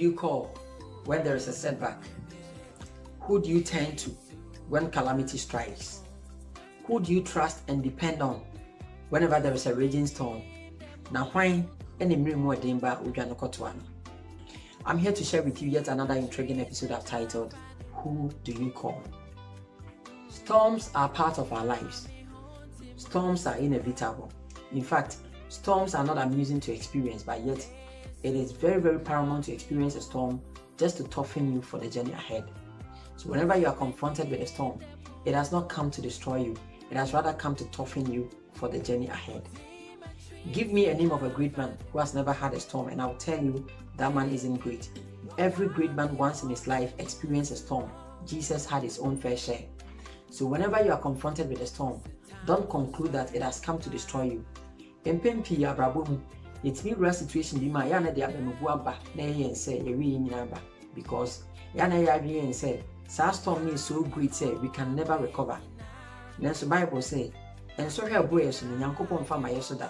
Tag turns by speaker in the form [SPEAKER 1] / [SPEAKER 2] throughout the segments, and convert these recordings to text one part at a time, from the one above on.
[SPEAKER 1] you call when there is a setback? Who do you turn to when calamity strikes? Who do you trust and depend on whenever there is a raging storm? Now, I'm here to share with you yet another intriguing episode I've titled, Who Do You Call? Storms are part of our lives. Storms are inevitable. In fact, storms are not amusing to experience, but yet it is very, very paramount to experience a storm just to toughen you for the journey ahead. So whenever you are confronted with a storm, it has not come to destroy you. It has rather come to toughen you for the journey ahead. Give me a name of a great man who has never had a storm, and I'll tell you that man isn't great. Every great man once in his life experienced a storm. Jesus had his own fair share. So whenever you are confronted with a storm, don't conclude that it has come to destroy you. It's me real situation be my yana de abemubuaba na yen say yewi nyinaba because yana ya yen say sa storm is so great say we can never recover. Then the Bible say and so here boy so nyankopon fa maye so da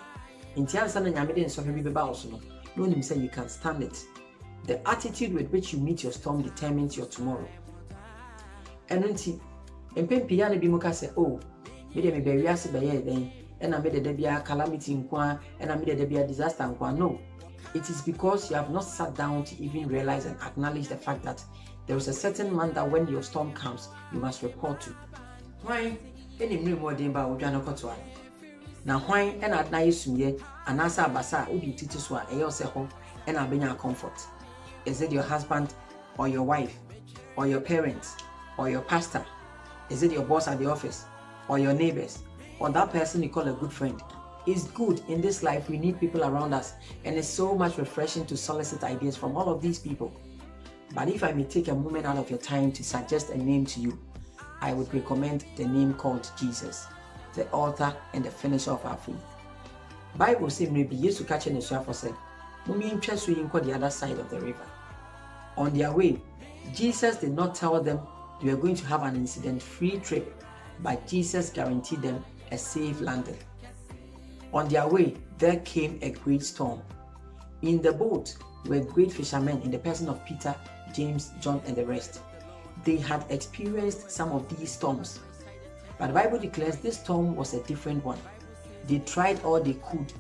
[SPEAKER 1] nti ansa na nyame de nso bi beba so no nim say you can stand it. The attitude with which you meet your storm determines your tomorrow. And nti empempi yana bi muka say oh me de me be wiase be ye den and I made a calamity in Kwan, and I made a disaster in Kwan. No, it is because you have not sat down to even realize and acknowledge the fact that there is a certain man that when your storm comes, you must report to. Why? Any more than about Ujana now, why and at night sumye, and asa basa, Ubi tituswa, a yourself, and I'll be your comfort. Is it your husband, or your wife, or your parents, or your pastor? Is it your boss at the office, or your neighbors? Or that person you call a good friend? It's good in this life. We need people around us, and it's so much refreshing to solicit ideas from all of these people. But if I may take a moment out of your time to suggest a name to you, I would recommend the name called Jesus, the author and the finisher of our faith. Bible says maybe Jesus catch in the for said, "Mumi interest you in the other side of the river." On their way, Jesus did not tell them they were going to have an incident-free trip, but Jesus guaranteed them a safe landing. On their way, there came a great storm. In the boat were great fishermen in the person of Peter, James, John, and the rest. They had experienced some of these storms, but the Bible declares this storm was a different one. They tried all they could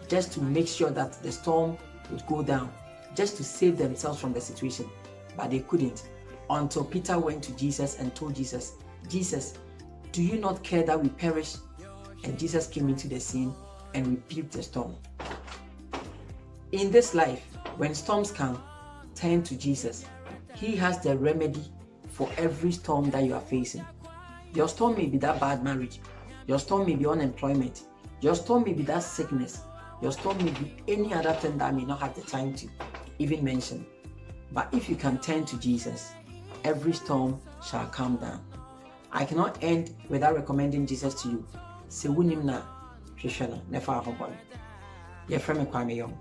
[SPEAKER 1] just to make sure that the storm would go down, just to save themselves from the situation, but they couldn't until Peter went to Jesus and told Jesus, "Jesus, do you not care that we perish?" And Jesus came into the scene and rebuked the storm. In this life, when storms come, turn to Jesus. He has the remedy for every storm that you are facing. Your storm may be that bad marriage. Your storm may be unemployment. Your storm may be that sickness. Your storm may be any other thing that I may not have the time to even mention. But if you can turn to Jesus, every storm shall calm down. I cannot end without recommending Jesus to you. Se wunim na hwehwe no nefa ahobon. Ye frɛ me Kwame Young.